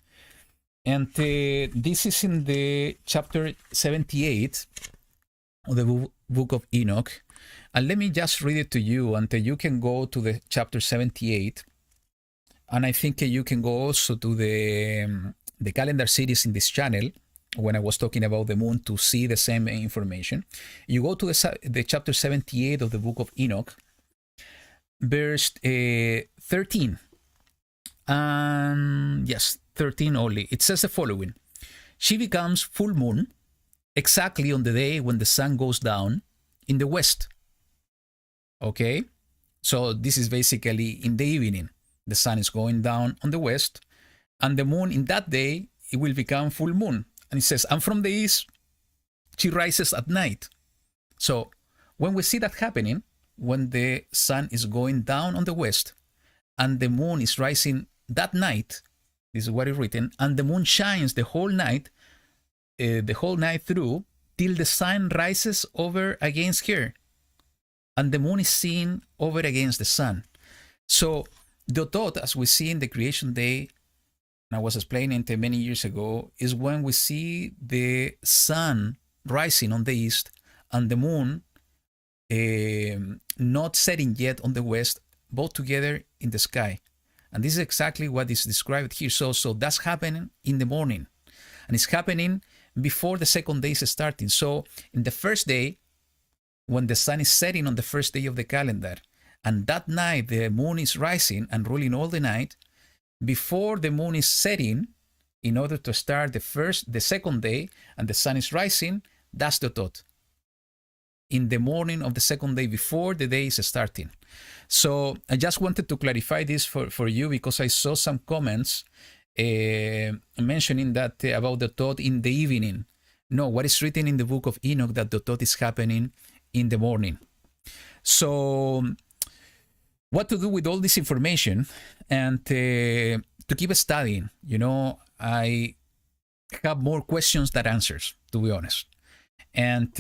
And this is in the chapter 78 of the book of Enoch. And let me just read it to you, and you can go to the chapter 78. And I think you can go also to the calendar series in this channel when I was talking about the moon to see the same information. You go to the chapter 78 of the book of Enoch, verse 13. Yes, 13 only. It says the following: she becomes full moon exactly on the day when the sun goes down in the west. Okay, so this is basically in the evening. The sun is going down on the west, and the moon in that day, it will become full moon. And it says, and from the east, she rises at night. So when we see that happening, when the sun is going down on the west and the moon is rising that night, this is what is written, and the moon shines the whole night through till the sun rises over against her and the moon is seen over against the sun. So the dot, as we see in the creation day, and I was explaining it many years ago, is when we see the sun rising on the east and the moon not setting yet on the west, both together in the sky. And this is exactly what is described here. So that's happening in the morning, and it's happening before the second day is starting. So in the first day, when the sun is setting on the first day of the calendar, and that night the moon is rising and ruling all the night, before the moon is setting, in order to start the second day, and the sun is rising, that's the dot. In the morning of the second day, before the day is starting. So I just wanted to clarify this for you, because I saw some comments mentioning that about the dot in the evening. No, what is written in the book of Enoch, that the dot is happening in the morning. So what to do with all this information, and to keep studying. I have more questions than answers, to be honest. And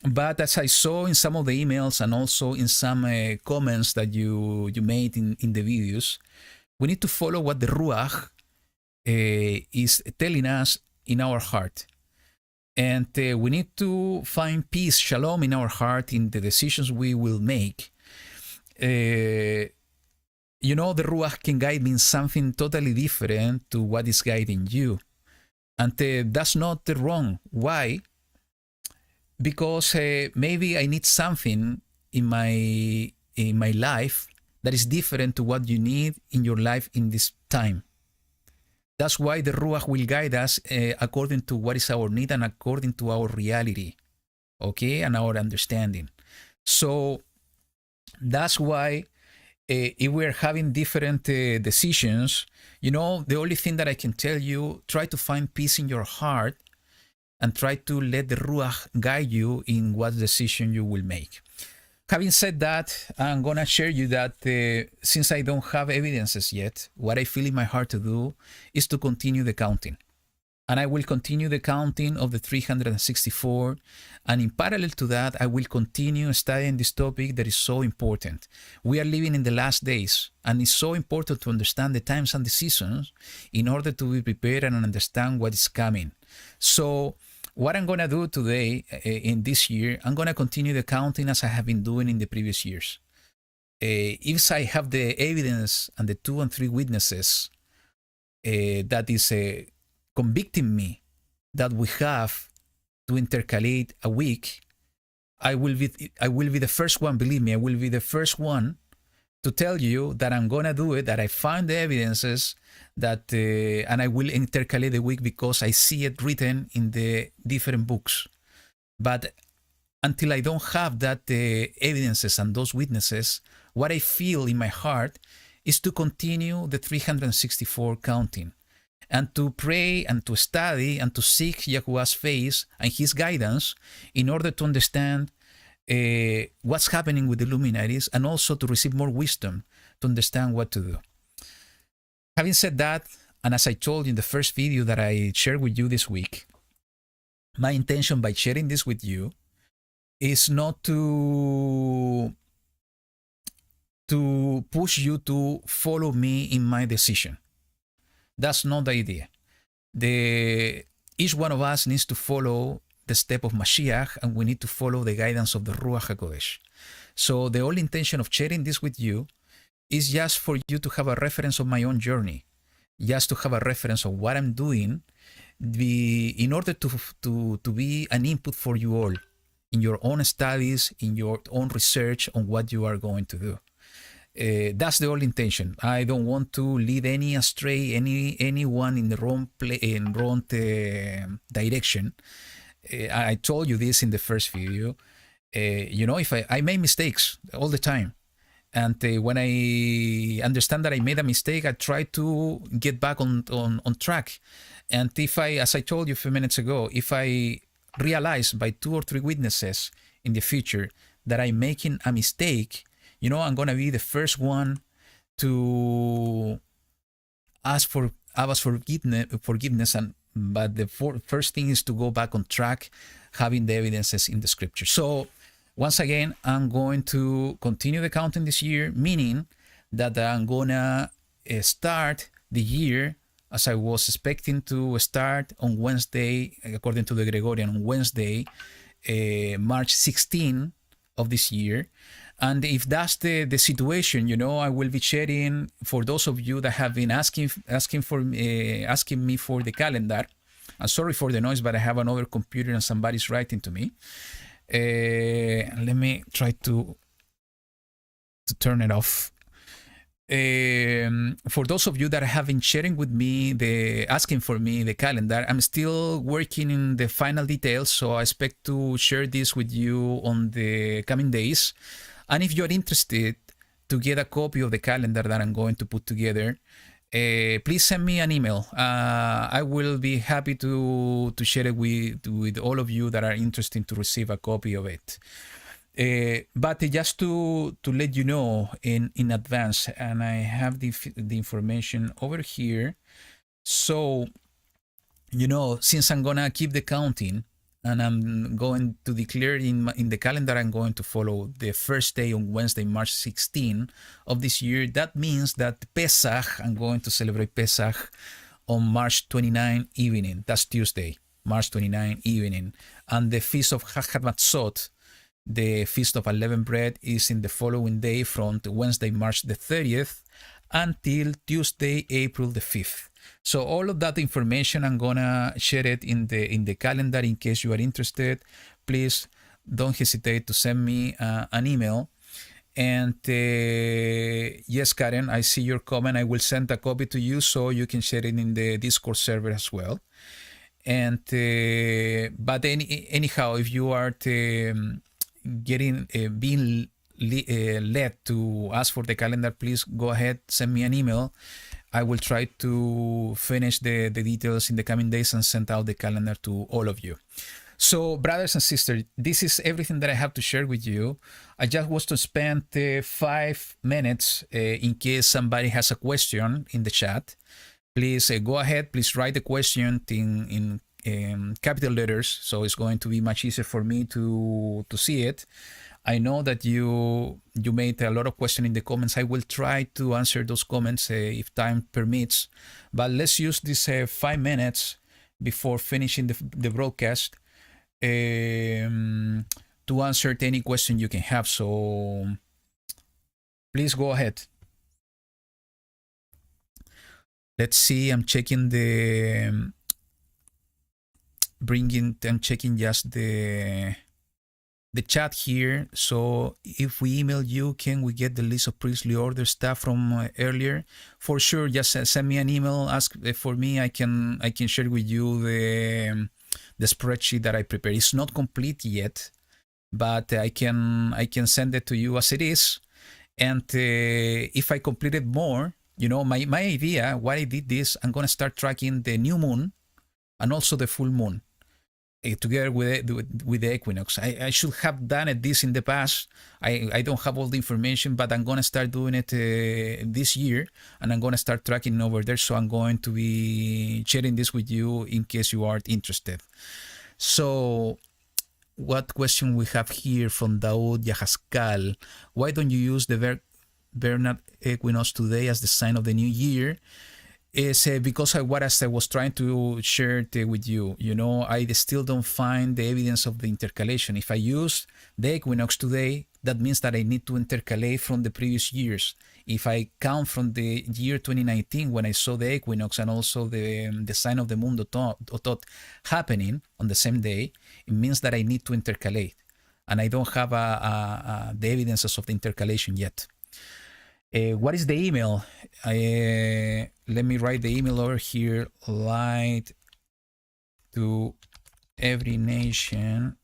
but as I saw in some of the emails and also in some comments that you made in the videos, we need to follow what the Ruach is telling us in our heart. And we need to find peace, shalom in our heart in the decisions we will make. The Ruach can guide me in something totally different to what is guiding you. And that's not wrong. Why? Because maybe I need something in my life that is different to what you need in your life in this time. That's why the Ruach will guide us according to what is our need and according to our reality, okay, and our understanding. So that's why if we're having different decisions, the only thing that I can tell you, try to find peace in your heart and try to let the Ruach guide you in what decision you will make. Having said that, I'm going to share you that since I don't have evidences yet, what I feel in my heart to do is to continue the counting. And I will continue the counting of the 364. And in parallel to that, I will continue studying this topic that is so important. We are living in the last days, and it's so important to understand the times and the seasons in order to be prepared and understand what is coming. So what I'm going to do today in this year, I'm going to continue the counting as I have been doing in the previous years. If I have the evidence and the 2 and 3 witnesses that is convicting me that we have to intercalate a week, I will be the first one, believe me, I will be the first one to tell you that I'm going to do it, that I find the evidences, that and I will intercalate the week because I see it written in the different books. But until I don't have that evidences and those witnesses, what I feel in my heart is to continue the 364 counting, and to pray and to study and to seek YaHuWaH's face and his guidance in order to understand what's happening with the luminaries, and also to receive more wisdom to understand what to do. Having said that, and as I told you in the first video that I shared with you this week, my intention by sharing this with you is not to push you to follow me in my decision. That's not the idea. Each one of us needs to follow the step of Mashiach, and we need to follow the guidance of the Ruach HaKodesh. So the whole intention of sharing this with you is just for you to have a reference of my own journey, just to have a reference of what I'm doing, in order to be an input for you all in your own studies, in your own research on what you are going to do. That's the whole intention. I don't want to lead anyone in the wrong direction. I told you this in the first video. If I make mistakes all the time, and when I understand that I made a mistake, I try to get back on track. And if as I told you a few minutes ago, if I realize by 2 or 3 witnesses in the future that I'm making a mistake, I'm gonna be the first one to ask forgiveness, but the first thing is to go back on track, having the evidences in the scripture. So once again, I'm going to continue the counting this year, meaning that I'm gonna start the year as I was expecting to start on Wednesday, according to the Gregorian, on Wednesday, March 16 of this year. And if that's the situation, I will be sharing, for those of you that have been asking me for the calendar. I'm sorry for the noise, but I have another computer and somebody's writing to me. Let me try to turn it off. For those of you that have been sharing with me, asking for me the calendar, I'm still working in the final details, so I expect to share this with you on the coming days. And if you're interested to get a copy of the calendar that I'm going to put together, please send me an email. I will be happy to share it with all of you that are interested to receive a copy of it. But just to let you know in advance, and I have the information over here. So, since I'm gonna keep the counting, and I'm going to declare in the calendar I'm going to follow the first day on Wednesday, March 16 of this year. That means that Pesach, I'm going to celebrate Pesach on March 29 evening. That's Tuesday, March 29 evening. And the Feast of Chag Matzot, the Feast of Unleavened Bread, is in the following day from Wednesday, March the 30th until Tuesday, April the 5th. So all of that information, I'm gonna share it in the calendar in case you are interested. Please don't hesitate to send me an email. And yes, Karen, I see your comment. I will send a copy to you so you can share it in the Discord server as well. And but anyhow, if you are being led to ask for the calendar, please go ahead, send me an email. I will try to finish the details in the coming days and send out the calendar to all of you. So, brothers and sisters, this is everything that I have to share with you. I just want to spend 5 minutes in case somebody has a question in the chat. Please go ahead, please write the question in capital letters, so it's going to be much easier for me to see it. I know that you made a lot of questions in the comments. I will try to answer those comments if time permits. But let's use this 5 minutes before finishing the broadcast to answer any question you can have. So please go ahead. Let's see. I'm checking I'm checking just the chat here. So if we email you, can we get the list of previously ordered stuff from earlier? For sure, just send me an email, ask for me. I can share with you the spreadsheet that I prepared. It's not complete yet, but I can send it to you as it is. And if I completed more, my idea, why I did this, I'm gonna start tracking the new moon and also the full moon together with the equinox. I should have done this in the past. I don't have all the information, but I'm going to start doing it this year, and I'm going to start tracking over there. So I'm going to be sharing this with you in case you are interested. So what question we have here from Daoud Yahaskal? Why don't you use the Bernard equinox today as the sign of the new year? Is because what I was trying to share it with you. I still don't find the evidence of the intercalation. If I use the equinox today, that means that I need to intercalate from the previous years. If I count from the year 2019, when I saw the equinox and also the sign of the mundo tot happening on the same day, it means that I need to intercalate. And I don't have the evidences of the intercalation yet. What is the email? Let me write the email over here. Light to every nation.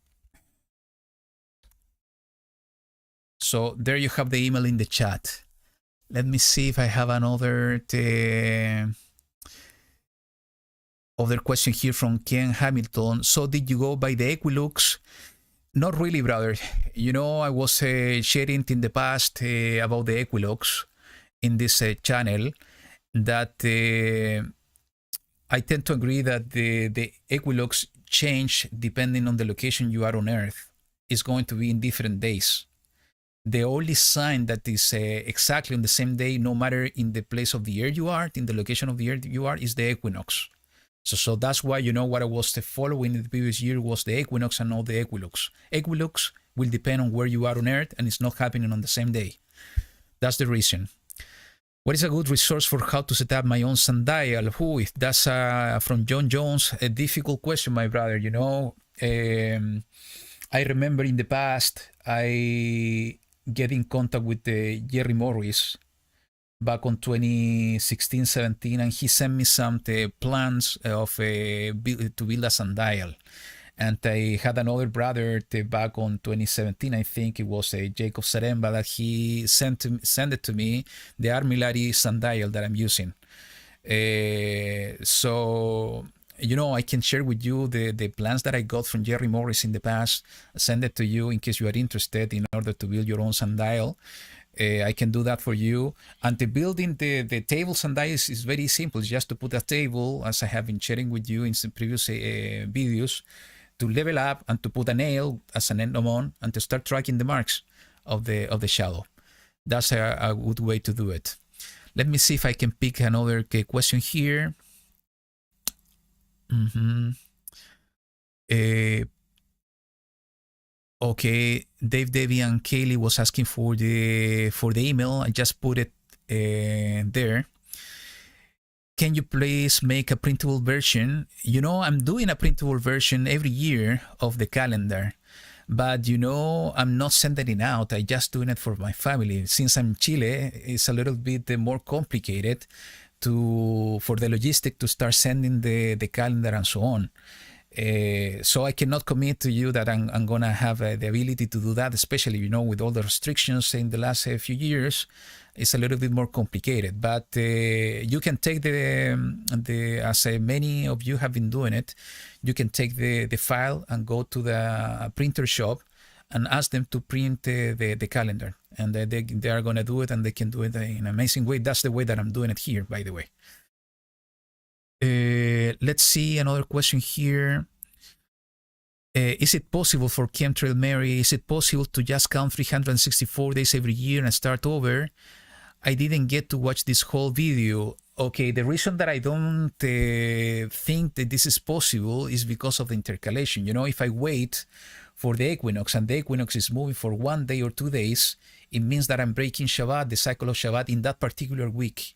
So there you have the email in the chat. Let me see if I have another other question here from Ken Hamilton. So did you go by the equinox? Not really, brother. You know, I was sharing in the past about the equinox in this channel that I tend to agree that the equinox change depending on the location you are on Earth is going to be in different days. The only sign that is exactly on the same day, no matter in the place of the earth you are, in the location of the earth you are, is the equinox. So that's why, you know, what I was following in the previous year was the equinox and not the equinox. Equinox will depend on where you are on earth, and it's not happening on the same day. That's the reason. What is a good resource for how to set up my own sundial? If that's from John Jones, a difficult question, my brother. You know, I remember in the past I get in contact with Jerry Morris back on 2016-17, and he sent me some plans of to build a sundial. And I had another brother back on 2017, I think it was Jacob Saremba, that he sent it to me, the Armillary sundial that I'm using. So, you know, I can share with you the plans that I got from Jerry Morris in the past, send it to you in case you are interested in order to build your own sundial. I can do that for you. And the building the table sundials is very simple. It's just to put a table, as I have been sharing with you in some previous videos, to level up and to put a nail as an end-on and to start tracking the marks of the shadow. That's a good way to do it. Let me see if I can pick another question here. Okay, Dave, Debbie, and Kaylee was asking for the email. I just put it there. Can you please make a printable version? You know, I'm doing a printable version every year of the calendar, but you know, I'm not sending it out. I'm just doing it for my family. Since I'm in Chile, it's a little bit more complicated for the logistic to start sending the calendar and so on. So I cannot commit to you that I'm gonna have the ability to do that, especially, you know, with all the restrictions in the last few years. It's a little bit more complicated, but you can take as many of you have been doing it, you can take the file and go to the printer shop and ask them to print the calendar, and they are gonna do it, and they can do it in an amazing way. That's the way that I'm doing it here, by the way. Let's see another question here. Is it possible for Chemtrail Mary? Is it possible to just count 364 days every year and start over? I didn't get to watch this whole video. Okay, the reason that I don't think that this is possible is because of the intercalation. You know, if I wait for the equinox and the equinox is moving for 1 day or 2 days, it means that I'm breaking Shabbat, the cycle of Shabbat, in that particular week.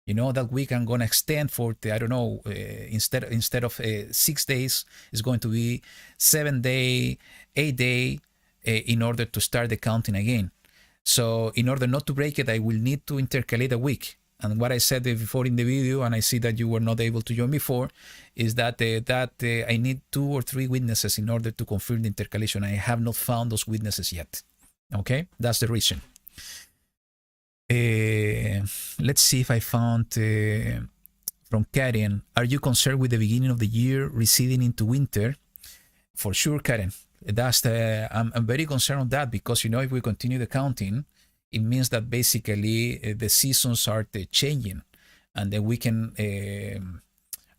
You know, that week I'm going to extend for, I don't know, instead of 6 days, it's going to be 7 day, 8 day, in order to start the counting again. So in order not to break it, I will need to intercalate a week. And what I said before in the video, and I see that you were not able to join before, is that I need 2 or 3 witnesses in order to confirm the intercalation. I have not found those witnesses yet. Okay, that's the reason. Let's see if I found from Karen. Are you concerned with the beginning of the year receding into winter? For sure, Karen. That's I'm very concerned on that, because, you know, if we continue the counting, it means that basically the seasons are changing, and then we can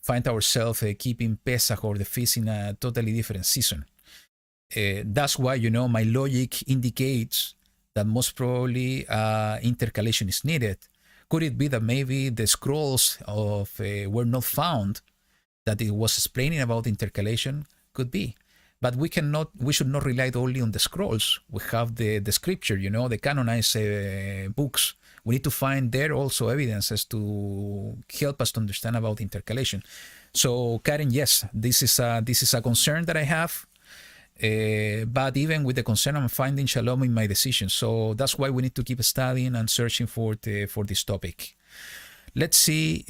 find ourselves keeping Pesach or the feast in a totally different season. That's why, you know, my logic indicates that most probably intercalation is needed. Could it be that maybe the scrolls were not found, that it was explaining about intercalation? Could be. But we should not rely only on the scrolls. We have the scripture, you know, the canonized books. We need to find there also evidences to help us to understand about intercalation. So, Karen, yes, this is a concern that I have. But even with the concern, I'm finding shalom in my decision. So that's why we need to keep studying and searching for this topic. Let's see.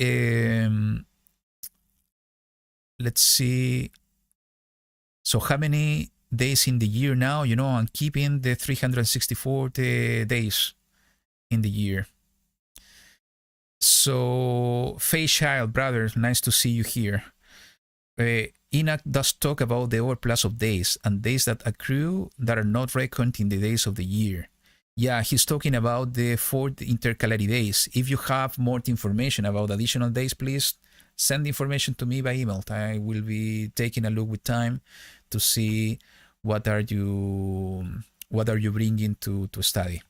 So how many days in the year now? You know, I'm keeping the 364 days in the year. So, Faye Child, brother, nice to see you here. Enoch does talk about the overplus of days and days that accrue that are not reckoned in the days of the year. Yeah, he's talking about the 4 intercalary days. If you have more information about additional days, please send information to me by email. I will be taking a look with time to see what are you bringing to study.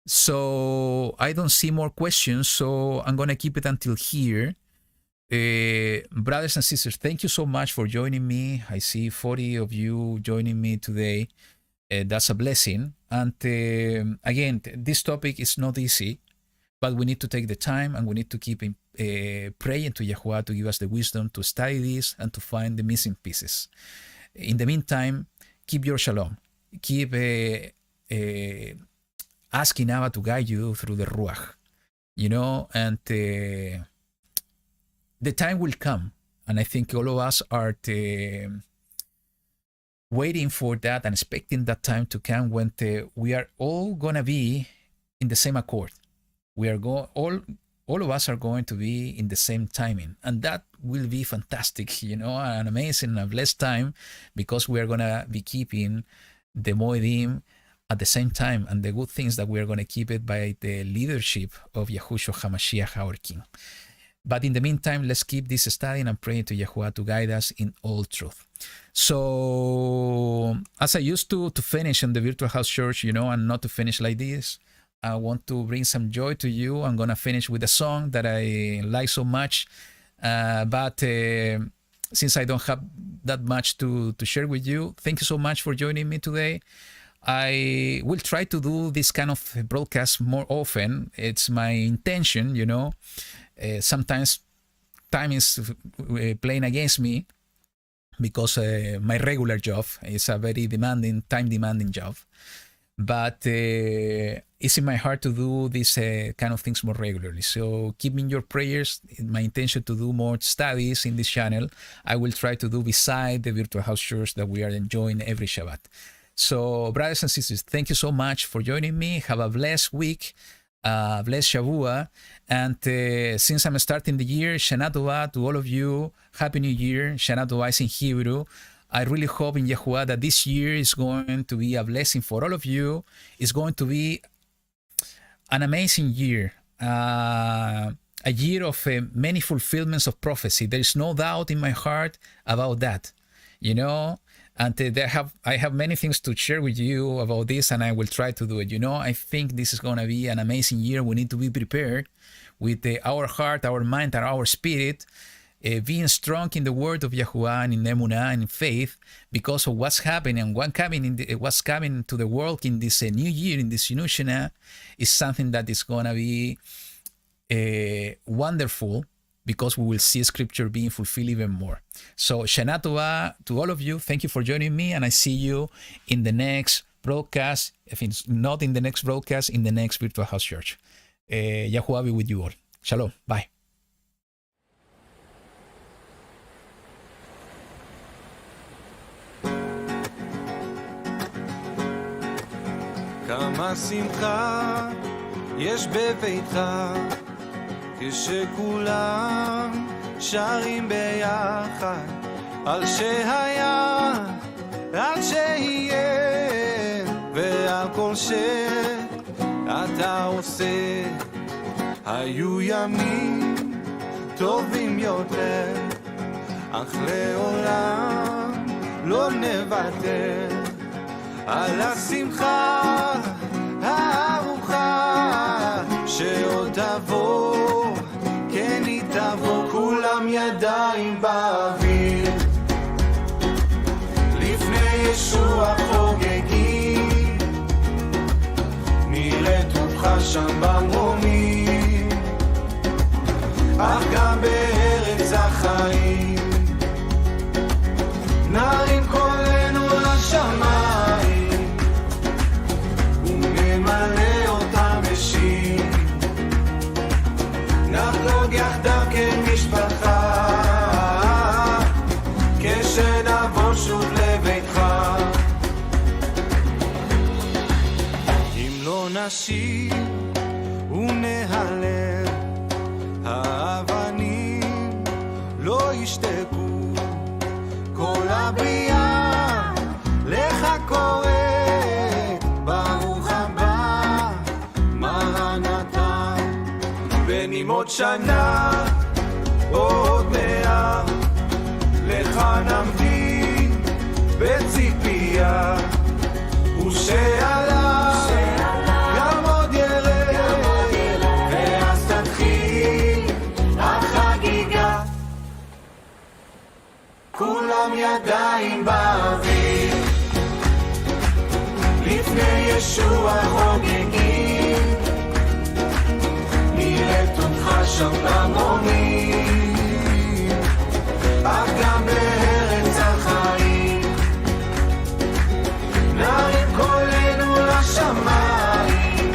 So I don't see more questions, so I'm gonna keep it until here. Brothers and sisters, thank you so much for joining me. I see 40 of you joining me today. That's a blessing. And again, this topic is not easy, but we need to take the time and we need to keep praying to YaHuWaH to give us the wisdom to study this and to find the missing pieces. In the meantime, keep your shalom. Keep asking Abba to guide you through the Ruach, and the time will come. And I think all of us are waiting for that and expecting that time to come when we are all going to be in the same accord. We are all of us are going to be in the same timing. And that will be fantastic, an amazing and blessed time, because we are going to be keeping the Moedim at the same time, and the good things that we are going to keep it by the leadership of Yahushua HaMashiach, our King. But in the meantime, let's keep this studying and praying to YaHuWaH to guide us in all truth. So, as I used to finish in the Virtual House Church, and not to finish like this, I want to bring some joy to you. I'm going to finish with a song that I like so much. But since I don't have that much to share with you, thank you so much for joining me today. I will try to do this kind of broadcast more often. It's my intention, sometimes time is playing against me, because my regular job is a very time-demanding job. But it's in my heart to do these kind of things more regularly. So keep me in your prayers. My intention to do more studies in this channel. I will try to do beside the Virtual House Church that we are enjoying every Shabbat. So, brothers and sisters, thank you so much for joining me. Have a blessed week. Bless YaHuWaH. And since I'm starting the year, Shana Tova to all of you. Happy New Year. Shana Tova is in Hebrew. I really hope in YaHuWaH that this year is going to be a blessing for all of you. It's going to be an amazing year. A year of many fulfillments of prophecy. There is no doubt in my heart about that. And I have many things to share with you about this, and I will try to do it. I think this is going to be an amazing year. We need to be prepared with our heart, our mind, and our spirit, being strong in the word of YaHuWaH and in Emunah and in faith, because of what's happening and what's coming to the world in this new year, in this new Shana, is something that is going to be wonderful, because we will see Scripture being fulfilled even more. So, Shana Tova to all of you. Thank you for joining me, and I see you in the next broadcast. If it's not in the next broadcast, in the next Virtual House Church. YaHuWaH be with you all. Shalom. Bye. כמה שמחה יש בביתך, כשכולם שרים ביחד, על שהיה, על שיהיה, ועל כל שאתה עושה. היו ימים טובים יותר, אך לעולם לא נוותר על השמחה הארוחה שעוד תבוא, כן היא תבוא. כולם ידיים באוויר, לפני ישוע חוגגים, נראה תומך שם במרומים, אך גם בארץ החיים נרים קולנו לשמיים ונמלא אותם בשיר, נחגוג יחדיו כמשפחה, כשנבוא שוב לביתך. אם לא נשיר ונהלל, האבנים לא ישתקו, כל הבריאה לך קוראת, ברוך הבא, מרנתה. בין אם עוד שנה או עוד 100, לך נמתין בציפייה, ושעלה גם עוד ירד, ואז תתחיל החגיגה. כולם ידיים באוויר, לפני ישוע חוגגים, נראית אותך שם במונים, אך גם בארץ החיים, נרים קולנו לשמיים,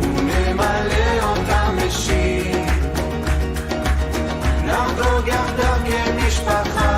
ונמלא אותם בשיר, נחגוג יחדיו כמשפחה.